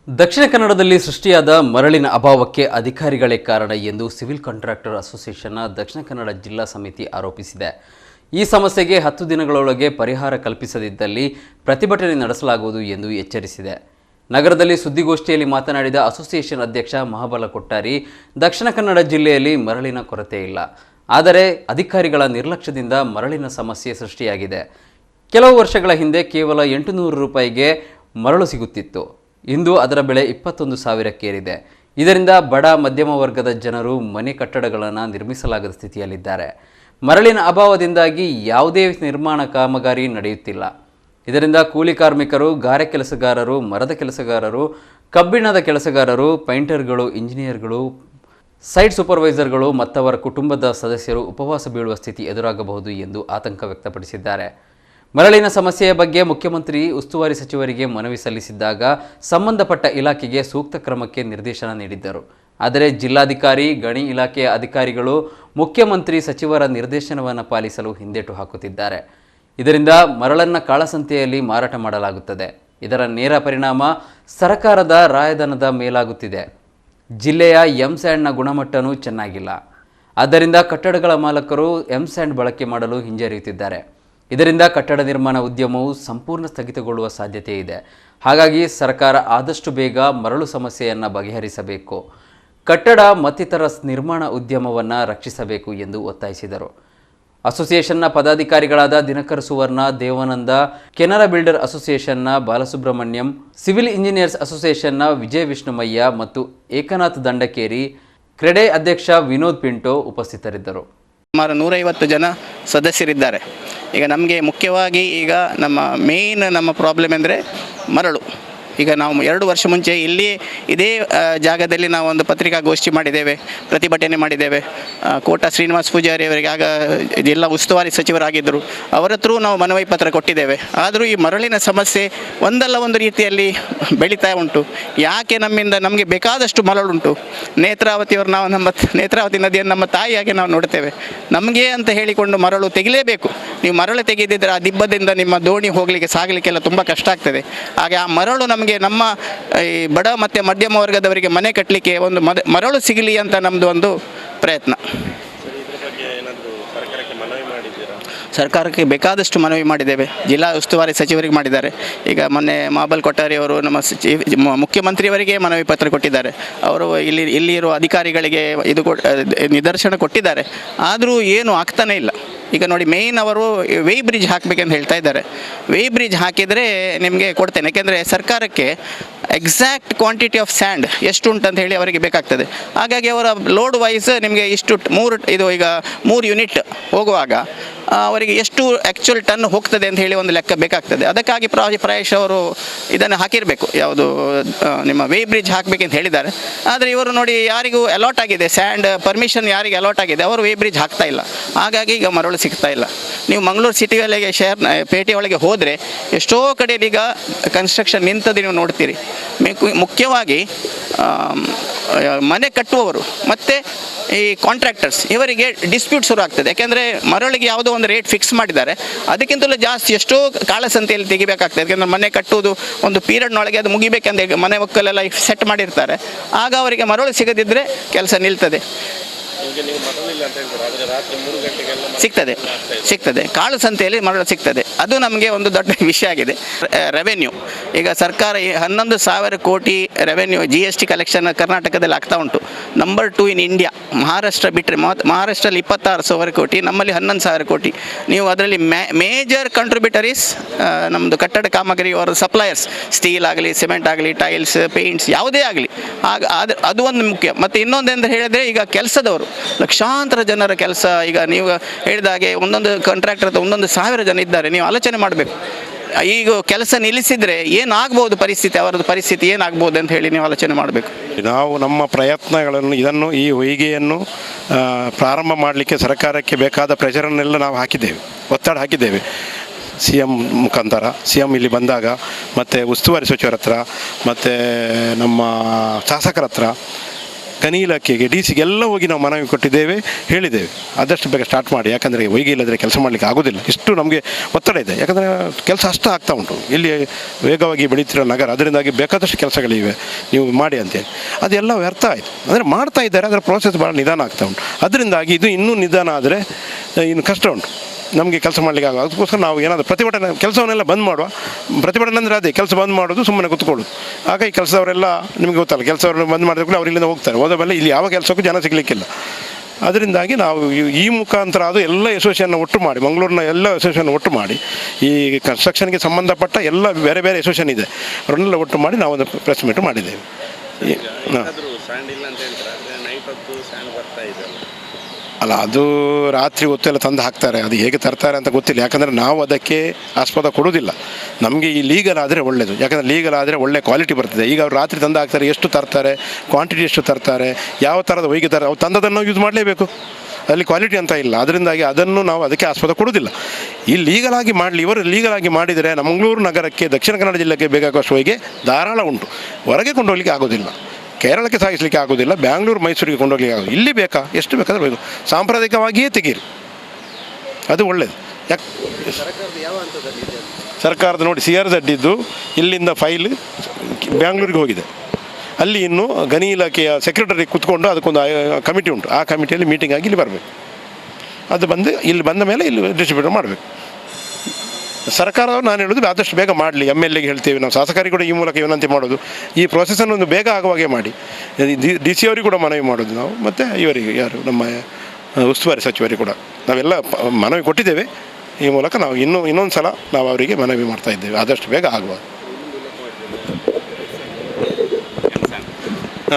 ದಕ್ಷಿಣ ಕನ್ನಡದಲ್ಲಿ ಸೃಷ್ಟಿಯಾದ ಮರಳಿನ ಅಭಾವಕ್ಕೆ ಅಧಿಕಾರಿಗಳೇ ಕಾರಣ ಎಂದು ಸಿವಿಲ್ ಕಾಂಟ್ರಾಕ್ಟರ್ ಅಸೋಸಿಯೇಷನ್ನ ದಕ್ಷಿಣ ಕನ್ನಡ ಜಿಲ್ಲಾ ಸಮಿತಿ ಆರೋಪಿಸಿದೆ. ಈ ಸಮಸ್ಯೆಗೆ 10 ದಿನಗಳೊಳಗೆ ಪರಿಹಾರ ಕಲ್ಪಿಸದಿದ್ದಲ್ಲಿ ಪ್ರತಿಭಟನೆ ನಡೆಸಲಾಗುವುದು ಎಂದು ಎಚ್ಚರಿಸಿದೆ. ನಗರದಲ್ಲಿ ಸುದ್ದಿಗೋಷ್ಠಿಯಲ್ಲಿ ಮಾತನಾಡಿದ ಅಸೋಸಿಯೇಷನ್ ಅಧ್ಯಕ್ಷ ಮಹಾಬಲ ಕೊಟ್ಟಾರಿ, ದಕ್ಷಿಣ ಕನ್ನಡ ಜಿಲ್ಲೆಯಲ್ಲಿ ಮರಳಿನ ಕೊರತೆ ಇಲ್ಲ, ಆದರೆ ಅಧಿಕಾರಿಗಳ ನಿರ್ಲಕ್ಷ್ಯದಿಂದ ಮರಳಿನ ಸಮಸ್ಯೆ ಸೃಷ್ಟಿಯಾಗಿದೆ. ಕೆಲವು ವರ್ಷಗಳ ಹಿಂದೆ ಕೇವಲ 800 ರೂಪಾಯಿಗೆ ಮರಳು ಸಿಗುತ್ತಿತ್ತು. ಇಂದು ಅದರ ಬೆಲೆ 21,000ಕ್ಕೇರಿದೆ. ಇದರಿಂದ ಬಡ ಮಧ್ಯಮ ವರ್ಗದ ಜನರು ಮನೆ ಕಟ್ಟಡಗಳನ್ನು ನಿರ್ಮಿಸಲಾಗದ ಸ್ಥಿತಿಯಲ್ಲಿದ್ದಾರೆ. ಮರಳಿನ ಅಭಾವದಿಂದಾಗಿ ಯಾವುದೇ ನಿರ್ಮಾಣ ಕಾಮಗಾರಿ ನಡೆಯುತ್ತಿಲ್ಲ. ಇದರಿಂದ ಕೂಲಿ ಕಾರ್ಮಿಕರು, ಗಾರೆ ಕೆಲಸಗಾರರು, ಮರದ ಕೆಲಸಗಾರರು, ಕಬ್ಬಿಣದ ಕೆಲಸಗಾರರು, ಪೈಂಟರ್ಗಳು, ಇಂಜಿನಿಯರ್ಗಳು, ಸೈಟ್ ಸೂಪರ್ವೈಸರ್ಗಳು ಮತ್ತವರ ಕುಟುಂಬದ ಸದಸ್ಯರು ಉಪವಾಸ ಬೀಳುವ ಸ್ಥಿತಿ ಎದುರಾಗಬಹುದು ಎಂದು ಆತಂಕ ವ್ಯಕ್ತಪಡಿಸಿದ್ದಾರೆ. ಮರಳಿನ ಸಮಸ್ಯೆಯ ಬಗ್ಗೆ ಮುಖ್ಯಮಂತ್ರಿ ಉಸ್ತುವಾರಿ ಸಚಿವರಿಗೆ ಮನವಿ ಸಲ್ಲಿಸಿದ್ದಾಗ ಸಂಬಂಧಪಟ್ಟ ಇಲಾಖೆಗೆ ಸೂಕ್ತ ಕ್ರಮಕ್ಕೆ ನಿರ್ದೇಶನ ನೀಡಿದ್ದರು. ಆದರೆ ಜಿಲ್ಲಾಧಿಕಾರಿ, ಗಣಿ ಇಲಾಖೆಯ ಅಧಿಕಾರಿಗಳು ಮುಖ್ಯಮಂತ್ರಿ ಸಚಿವರ ನಿರ್ದೇಶನವನ್ನು ಪಾಲಿಸಲು ಹಿಂದೇಟು ಹಾಕುತ್ತಿದ್ದಾರೆ. ಇದರಿಂದ ಮರಳನ್ನು ಕಾಳಸಂತೆಯಲ್ಲಿ ಮಾರಾಟ ಮಾಡಲಾಗುತ್ತದೆ. ಇದರ ನೇರ ಪರಿಣಾಮ ಸರ್ಕಾರದ ರಾಯಧನದ ಮೇಲಾಗುತ್ತಿದೆ. ಜಿಲ್ಲೆಯ ಎಂಸ್ಯಾಂಡ್ನ ಗುಣಮಟ್ಟವೂ ಚೆನ್ನಾಗಿಲ್ಲ. ಆದ್ದರಿಂದ ಕಟ್ಟಡಗಳ ಮಾಲಕರು ಎಂಸ್ಯಾಂಡ್ ಬಳಕೆ ಮಾಡಲು ಹಿಂಜರಿಯುತ್ತಿದ್ದಾರೆ. ಇದರಿಂದ ಕಟ್ಟಡ ನಿರ್ಮಾಣ ಉದ್ಯಮವು ಸಂಪೂರ್ಣ ಸ್ಥಗಿತಗೊಳ್ಳುವ ಸಾಧ್ಯತೆ ಇದೆ. ಹಾಗಾಗಿ ಸರ್ಕಾರ ಆದಷ್ಟು ಬೇಗ ಮರಳು ಸಮಸ್ಯೆಯನ್ನು ಬಗೆಹರಿಸಬೇಕು, ಕಟ್ಟಡ ಮತ್ತಿತರ ನಿರ್ಮಾಣ ಉದ್ಯಮವನ್ನು ರಕ್ಷಿಸಬೇಕು ಎಂದು ಒತ್ತಾಯಿಸಿದರು. ಅಸೋಸಿಯೇಷನ್ನ ಪದಾಧಿಕಾರಿಗಳಾದ ದಿನಕರ್ ಸುವರ್ಣ, ದೇವಾನಂದ, ಕೆನರಾ ಬಿಲ್ಡರ್ ಅಸೋಸಿಯೇಷನ್ನ ಬಾಲಸುಬ್ರಹ್ಮಣ್ಯಂ, ಸಿವಿಲ್ ಇಂಜಿನಿಯರ್ಸ್ ಅಸೋಸಿಯೇಷನ್ನ ವಿಜಯ ವಿಷ್ಣುಮಯ್ಯ ಮತ್ತು ಏಕನಾಥ್ ದಂಡಕೇರಿ, ಕ್ರೆಡೆ ಅಧ್ಯಕ್ಷ ವಿನೋದ್ ಪಿಂಟೋ ಉಪಸ್ಥಿತರಿದ್ದರು. ಸುಮಾರು 150 ಜನ ಸದಸ್ಯರಿದ್ದಾರೆ. ಈಗ ನಮಗೆ ಮುಖ್ಯವಾಗಿ ಈಗ ನಮ್ಮ ಪ್ರಾಬ್ಲಮ್ ಅಂದರೆ ಮರಳು. ಈಗ ನಾವು 2 ವರ್ಷ ಮುಂಚೆ ಇದೇ ಜಾಗದಲ್ಲಿ ನಾವು ಒಂದು ಪತ್ರಿಕಾಗೋಷ್ಠಿ ಮಾಡಿದ್ದೇವೆ, ಪ್ರತಿಭಟನೆ ಮಾಡಿದ್ದೇವೆ. ಕೋಟ ಶ್ರೀನಿವಾಸ್ ಪೂಜಾರಿ ಅವರಿಗೆ ಆಗ ಜಿಲ್ಲಾ ಉಸ್ತುವಾರಿ ಸಚಿವರಾಗಿದ್ದರು, ಅವರ ಹತ್ರ ನಾವು ಮನವಿ ಪತ್ರ ಕೊಟ್ಟಿದ್ದೇವೆ. ಆದರೂ ಈ ಮರಳಿನ ಸಮಸ್ಯೆ ಒಂದಲ್ಲ ಒಂದು ರೀತಿಯಲ್ಲಿ ಬೆಳೀತಾ ಉಂಟು. ಯಾಕೆ ನಮಗೆ ಬೇಕಾದಷ್ಟು ಮರಳುಂಟು. ನೇತ್ರಾವತಿ ನದಿಯನ್ನು ನಮ್ಮ ತಾಯಿಯಾಗಿ ನಾವು ನೋಡ್ತೇವೆ. ನಮಗೆ ಅಂತ ಹೇಳಿಕೊಂಡು ಮರಳು ತೆಗಿಲೇಬೇಕು. ನೀವು ಮರಳು ತೆಗೆದಿದ್ದರೆ ಆ ದಿಬ್ಬದಿಂದ ನಿಮ್ಮ ದೋಣಿ ಹೋಗಲಿಕ್ಕೆ ಸಾಗಲಿಕ್ಕೆಲ್ಲ ತುಂಬ ಕಷ್ಟ ಆಗ್ತದೆ. ಹಾಗೆ ಆ ಮರಳು ನಮ್ಮ ಈ ಬಡ ಮತ್ತು ಮಧ್ಯಮ ವರ್ಗದವರಿಗೆ ಮನೆ ಕಟ್ಟಲಿಕ್ಕೆ ಒಂದು ಮರಳು ಸಿಗಲಿ ಅಂತ ನಮ್ಮದು ಒಂದು ಪ್ರಯತ್ನ. ಸರ್ಕಾರಕ್ಕೆ ಬೇಕಾದಷ್ಟು ಮನವಿ ಮಾಡಿದ್ದೇವೆ. ಜಿಲ್ಲಾ ಉಸ್ತುವಾರಿ ಸಚಿವರಿಗೆ ಮಾಡಿದ್ದಾರೆ. ಈಗ ಮೊನ್ನೆ ಮಹಾಬಲ್ ಕೊಟ್ಟಾರಿ ಅವರು ನಮ್ಮ ಮುಖ್ಯಮಂತ್ರಿಯವರಿಗೆ ಮನವಿ ಪತ್ರ ಕೊಟ್ಟಿದ್ದಾರೆ. ಅವರು ಇಲ್ಲಿರುವ ಅಧಿಕಾರಿಗಳಿಗೆ ನಿದರ್ಶನ ಕೊಟ್ಟಿದ್ದಾರೆ. ಆದರೂ ಏನು ಆಗ್ತಾನೇ ಇಲ್ಲ. ಈಗ ನೋಡಿ, ಮೇಯ್ನ್ ಅವರು ವೇಯ್ ಬ್ರಿಡ್ಜ್ ಹಾಕಬೇಕಂತ ಹೇಳ್ತಾ ಇದ್ದಾರೆ. ವೇಯ್ ಬ್ರಿಡ್ಜ್ ಹಾಕಿದರೆ ನಿಮಗೆ ಕೊಡ್ತೇನೆ, ಯಾಕೆಂದರೆ ಸರ್ಕಾರಕ್ಕೆ ಎಕ್ಸಾಕ್ಟ್ ಕ್ವಾಂಟಿಟಿ ಆಫ್ ಸ್ಯಾಂಡ್ ಎಷ್ಟು ಉಂಟಂತ ಹೇಳಿ ಅವರಿಗೆ ಬೇಕಾಗ್ತದೆ. ಹಾಗಾಗಿ ಅವರ ಲೋಡ್ ವೈಸ್ ನಿಮಗೆ ಇಷ್ಟು 3 ಯೂನಿಟ್ ಹೋಗುವಾಗ ಅವರಿಗೆ ಎಷ್ಟು ಆ್ಯಕ್ಚುಯಲ್ ಟನ್ ಹೋಗ್ತದೆ ಅಂತ ಹೇಳಿ ಒಂದು ಲೆಕ್ಕ ಬೇಕಾಗ್ತದೆ. ಅದಕ್ಕಾಗಿ ಪ್ರಾಯಶಃ ಅವರು ಇದನ್ನು ಹಾಕಿರಬೇಕು, ಯಾವುದು ನಿಮ್ಮ ವೇ ಬ್ರಿಡ್ಜ್ ಹಾಕಬೇಕಂತ ಹೇಳಿದ್ದಾರೆ. ಆದರೆ ಇವರು ನೋಡಿ, ಯಾರಿಗೂ ಅಲಾಟ್ ಆಗಿದೆ ಸ್ಯಾಂಡ್ ಪರ್ಮಿಷನ್, ಯಾರಿಗೆ ಅಲಾಟ್ ಆಗಿದೆ ಅವರು ವೇ ಬ್ರಿಡ್ಜ್ ಹಾಕ್ತಾ ಇಲ್ಲ. ಹಾಗಾಗಿ ಈಗ ಮರಳು ಸಿಗ್ತಾ ಇಲ್ಲ. ನೀವು ಮಂಗಳೂರು ಸಿಟಿಯೊಳಗೆ ಪೇಟೆ ಒಳಗೆ ಹೋದರೆ ಎಷ್ಟೋ ಕಡೆಯಲ್ಲಿ ಈಗ ಕನ್ಸ್ಟ್ರಕ್ಷನ್ ನಿಂತದ್ದು ನೀವು ನೋಡ್ತೀರಿ. ಮುಖ್ಯವಾಗಿ ಮನೆ ಕಟ್ಟುವವರು ಮತ್ತು ಈ ಕಾಂಟ್ರಾಕ್ಟರ್ಸ್ ಇವರಿಗೆ ಡಿಸ್ಪ್ಯೂಟ್ ಶುರು ಆಗ್ತದೆ. ಯಾಕೆಂದರೆ ಮರಳಿಗೆ ಯಾವುದೋ ಒಂದು ರೇಟ್ ಫಿಕ್ಸ್ ಮಾಡಿದ್ದಾರೆ, ಅದಕ್ಕಿಂತಲೂ ಜಾಸ್ತಿ ಎಷ್ಟೋ ಕಾಳಸಂತೆಯಲ್ಲಿ ತೆಗಿಬೇಕಾಗ್ತದೆ. ಯಾಕೆಂದರೆ ಮನೆ ಕಟ್ಟುವುದು ಒಂದು ಪೀರಿಯಡ್ನೊಳಗೆ ಅದು ಮುಗಿಬೇಕಂದ್ರೆ ಮನೆ ಒಕ್ಕಲೆಲ್ಲ ಸೆಟ್ ಮಾಡಿರ್ತಾರೆ. ಆಗ ಅವರಿಗೆ ಮರಳು ಸಿಗದಿದ್ದರೆ ಕೆಲಸ ನಿಲ್ತದೆ. ಸಿಗ್ತದೆ ಕಾಳು ಸಂತೆಯಲ್ಲಿ ಮರಳು ಸಿಗ್ತದೆ. ಅದು ನಮಗೆ ಒಂದು ದೊಡ್ಡ ವಿಷಯ ಆಗಿದೆ. ರೆವೆನ್ಯೂ ಈಗ ಸರ್ಕಾರ 11,000 ಕೋಟಿ ರೆವೆನ್ಯೂ GST ಕಲೆಕ್ಷನ್ ಕರ್ನಾಟಕದಲ್ಲಿ ಆಗ್ತಾ ಉಂಟು. Number 2 in India. ಮಹಾರಾಷ್ಟ್ರ ಬಿಟ್ಟರೆ ಮಹಾರಾಷ್ಟ್ರಲ್ಲಿ 26,000 ಕೋಟಿ, ನಮ್ಮಲ್ಲಿ 11,000 ಕೋಟಿ. ನೀವು ಅದರಲ್ಲಿ ಮೇಜರ್ ಕಂಟ್ರಿಬ್ಯೂಟರೀಸ್ ನಮ್ಮದು ಕಟ್ಟಡ ಕಾಮಗಾರಿ ಅವರ ಸಪ್ಲೈಯರ್ಸ್, ಸ್ಟೀಲ್ ಆಗಲಿ, ಸಿಮೆಂಟ್ ಆಗಲಿ, ಟೈಲ್ಸ್, ಪೇಂಟ್ಸ್ ಯಾವುದೇ ಆಗಲಿ. ಅದು ಒಂದು ಮುಖ್ಯ. ಮತ್ತು ಇನ್ನೊಂದೆಂದು ಹೇಳಿದರೆ, ಈಗ ಕೆಲಸದವರು ಲಕ್ಷಾಂತರ ಜನರ ಕೆಲಸ. ಈಗ ನೀವು ಹೇಳಿದಾಗೆ ಒಂದೊಂದು ಕಾಂಟ್ರಾಕ್ಟರ್ ಹತ್ರ 1,000 ಜನ ಇದ್ದಾರೆ. ನೀವು ಆಲೋಚನೆ ಮಾಡಬೇಕು, ಈಗ ಕೆಲಸ ನಿಲ್ಲಿಸಿದರೆ ಏನಾಗ್ಬೋದು ಪರಿಸ್ಥಿತಿ, ಅವರದ್ದು ಪರಿಸ್ಥಿತಿ ಏನಾಗ್ಬೋದು ಅಂತ ಹೇಳಿ ನೀವು ಆಲೋಚನೆ ಮಾಡಬೇಕು. ನಾವು ನಮ್ಮ ಪ್ರಯತ್ನಗಳನ್ನು ಈ ಹೊಯ್ಗೆಯನ್ನು ಪ್ರಾರಂಭ ಮಾಡಲಿಕ್ಕೆ ಸರ್ಕಾರಕ್ಕೆ ಬೇಕಾದ ಪ್ರೆಷರನ್ನೆಲ್ಲ ನಾವು ಒತ್ತಡ ಹಾಕಿದ್ದೇವೆ. CM ಮುಖಾಂತರ, CM ಇಲ್ಲಿ ಬಂದಾಗ, ಮತ್ತು ಉಸ್ತುವಾರಿ ಸಚಿವರ ಹತ್ರ, ಮತ್ತು ನಮ್ಮ ಶಾಸಕರ ಹತ್ರ, ಗಣಿ ಇಲಾಖೆಗೆ DC ಎಲ್ಲ ಹೋಗಿ ನಾವು ಮನವಿ ಕೊಟ್ಟಿದ್ದೇವೆ, ಹೇಳಿದ್ದೇವೆ ಆದಷ್ಟು ಬೇಗ ಸ್ಟಾರ್ಟ್ ಮಾಡಿ. ಯಾಕಂದರೆ ಹೊಯ್ಗೆ ಇಲ್ಲದ್ರೆ ಕೆಲಸ ಮಾಡಲಿಕ್ಕೆ ಆಗೋದಿಲ್ಲ. ಇಷ್ಟು ನಮಗೆ ಒತ್ತಡ ಇದೆ. ಯಾಕಂದರೆ ಕೆಲಸ ಅಷ್ಟು ಆಗ್ತಾ ಉಂಟು. ಇಲ್ಲಿ ವೇಗವಾಗಿ ಬೆಳೀತಿರೋ ನಗರ, ಅದರಿಂದಾಗಿ ಬೇಕಾದಷ್ಟು ಕೆಲಸಗಳಿವೆ, ನೀವು ಮಾಡಿ ಅಂತೇಳಿ ಅದೆಲ್ಲ ವ್ಯರ್ಥ ಆಯಿತು. ಅಂದರೆ ಮಾಡ್ತಾ ಇದ್ದಾರೆ, ಅದರ ಪ್ರೋಸೆಸ್ ಭಾಳ ನಿಧಾನ ಆಗ್ತಾ ಉಂಟು. ಅದರಿಂದಾಗಿ ಇದು ಇನ್ನೂ ನಿಧಾನ ಆದರೆ ಇನ್ನು ಕಷ್ಟ ಉಂಟು ನಮಗೆ ಕೆಲಸ ಮಾಡಲಿಕ್ಕೆ ಆಗ. ಅದಕ್ಕೋಸ್ಕರ ನಾವು ಏನಾದರೂ ಪ್ರತಿಭಟನೆ ಕೆಲಸವನ್ನೆಲ್ಲ ಬಂದ್ ಮಾಡುವ. ಪ್ರತಿಭಟನೆ ಅಂದರೆ ಅದೇ ಕೆಲಸ ಬಂದ್ ಮಾಡೋದು, ಸುಮ್ಮನೆ ಕೂತ್ಕೊಳ್ಳೋದು. ಆಗ ಈ ಕೆಲಸದವರೆಲ್ಲ ನಿಮಗೆ ಗೊತ್ತಲ್ಲ, ಕೆಲಸವ್ರನ್ನ ಬಂದ್ ಮಾಡಿದ್ರೆ ಕೂಡ ಅವ್ರು ಇಲ್ಲಿಂದ ಹೋಗ್ತಾರೆ. ಹೋದ ಮೇಲೆ ಇಲ್ಲಿ ಯಾವ ಕೆಲಸಕ್ಕೂ ಜನ ಸಿಗಲಿಕ್ಕಿಲ್ಲ. ಅದರಿಂದಾಗಿ ನಾವು ಈ ಮುಖಾಂತರ ಅದು ಎಲ್ಲ ಅಸೋಸಿಯೇಷನ್ನ ಒಟ್ಟು ಮಾಡಿ, ಮಂಗಳೂರಿನ ಎಲ್ಲ ಅಸೋಸಿಯೇಷನ್ ಒಟ್ಟು ಮಾಡಿ, ಈ ಕನ್ಸ್ಟ್ರಕ್ಷನ್ಗೆ ಸಂಬಂಧಪಟ್ಟ ಎಲ್ಲ ಬೇರೆ ಬೇರೆ ಅಸೋಸಿಯೇಷನ್ ಇದೆ, ಅವರನ್ನೆಲ್ಲ ಒಟ್ಟು ಮಾಡಿ ನಾವು ಒಂದು ಪ್ರೆಸ್ ಮೀಟ್ ಮಾಡಿದ್ದೇವೆ. ಅಲ್ಲ, ಅದು ರಾತ್ರಿ ಹೊತ್ತೆಲ್ಲ ತಂದು ಹಾಕ್ತಾರೆ. ಅದು ಹೇಗೆ ತರ್ತಾರೆ ಅಂತ ಗೊತ್ತಿಲ್ಲ. ಯಾಕಂದರೆ ನಾವು ಅದಕ್ಕೆ ಆಸ್ಪದ ಕೊಡೋದಿಲ್ಲ. ನಮಗೆ ಈ ಲೀಗಲ್ ಆದರೆ ಒಳ್ಳೆಯದು. ಯಾಕಂದರೆ ಲೀಗಲ್ ಆದರೆ ಒಳ್ಳೆ ಕ್ವಾಲಿಟಿ ಬರ್ತದೆ. ಈಗ ಅವ್ರು ರಾತ್ರಿ ತಂದು ಹಾಕ್ತಾರೆ, ಎಷ್ಟು ತರ್ತಾರೆ, ಕ್ವಾಂಟಿಟಿ ಎಷ್ಟು ತರ್ತಾರೆ, ಯಾವ ಥರದ ಹೊಯ್ಗೆ ಅವ್ರು ತಂದದನ್ನು ಯೂಸ್ ಮಾಡಲೇಬೇಕು. ಅಲ್ಲಿ ಕ್ವಾಲಿಟಿ ಅಂತ ಇಲ್ಲ. ಅದರಿಂದಾಗಿ ಅದನ್ನು ನಾವು ಅದಕ್ಕೆ ಆಸ್ಪದ ಕೊಡೋದಿಲ್ಲ. ಈ ಲೀಗಲಾಗಿ ಮಾಡಲಿ, ಇವರು ಲೀಗಲಾಗಿ ಮಾಡಿದರೆ ಮಂಗಳೂರು ನಗರಕ್ಕೆ, ದಕ್ಷಿಣ ಕನ್ನಡ ಜಿಲ್ಲೆಗೆ ಬೇಕಾಗುವಷ್ಟು ಹೊಯ್ಗೆ ಧಾರಾಳ ಉಂಟು. ಹೊರಗೆ ಕೊಂಡೋಗ್ಲಿಕ್ಕೆ ಆಗೋದಿಲ್ಲ, ಕೇರಳಕ್ಕೆ ಸಾಗಿಸಲಿಕ್ಕೆ ಆಗೋದಿಲ್ಲ, ಬ್ಯಾಂಗ್ಳೂರು ಮೈಸೂರಿಗೆ ಕೊಂಡೋಗ್ಲಿಕ್ಕೆ ಆಗೋದು. ಇಲ್ಲಿ ಬೇಕಾ, ಎಷ್ಟು ಬೇಕಾದ್ರೆ ಬೇಕು, ಸಾಂಪ್ರದಾಯಿಕವಾಗಿಯೇ ತೆಗೀರಿ, ಅದು ಒಳ್ಳೆಯದು. ಯಾಕೆ ಸರ್ಕಾರದ ನೋಡಿ CRZ ಇದ್ದು ಇಲ್ಲಿಂದ ಫೈಲ್ ಬ್ಯಾಂಗ್ಳೂರಿಗೆ ಹೋಗಿದೆ. ಅಲ್ಲಿ ಇನ್ನು ಗಣಿ ಇಲಾಖೆಯ ಸೆಕ್ರೆಟರಿ ಕೂತ್ಕೊಂಡು ಅದಕ್ಕೊಂದು ಕಮಿಟಿ ಉಂಟು. ಆ ಕಮಿಟಿಯಲ್ಲಿ ಮೀಟಿಂಗ್ ಆಗಿ ಇಲ್ಲಿ ಬರಬೇಕು. ಅದು ಬಂದು ಇಲ್ಲಿ ಬಂದ ಮೇಲೆ ಇಲ್ಲಿ ಡಿಸ್ಟ್ರಿಬ್ಯೂಟ್ ಮಾಡಬೇಕು. ಸರ್ಕಾರದವರು ನಾನು ಹೇಳೋದು ಆದಷ್ಟು ಬೇಗ ಮಾಡಲಿ. MLAಗೆ ಹೇಳ್ತೇವೆ ನಾವು, ಶಾಸಕರಿಗೆ ಕೂಡ ಈ ಮೂಲಕ ವಿನಂತಿ ಮಾಡೋದು, ಈ ಪ್ರೊಸೆಸನ್ನು ಒಂದು ಬೇಗ ಆಗುವಾಗೆ ಮಾಡಿ. DC ಅವರಿಗೆ ಕೂಡ ಮನವಿ ಮಾಡೋದು ನಾವು, ಮತ್ತು ಇವರಿಗೆ ಯಾರು ನಮ್ಮ ಉಸ್ತುವಾರಿ ಸಚಿವರಿಗೆ ಕೂಡ ನಾವೆಲ್ಲ ಮನವಿ ಕೊಟ್ಟಿದ್ದೇವೆ. ಈ ಮೂಲಕ ನಾವು ಇನ್ನೊಂದು ಸಲ ನಾವು ಅವರಿಗೆ ಮನವಿ ಮಾಡ್ತಾ ಇದ್ದೇವೆ, ಆದಷ್ಟು ಬೇಗ ಆಗುವ.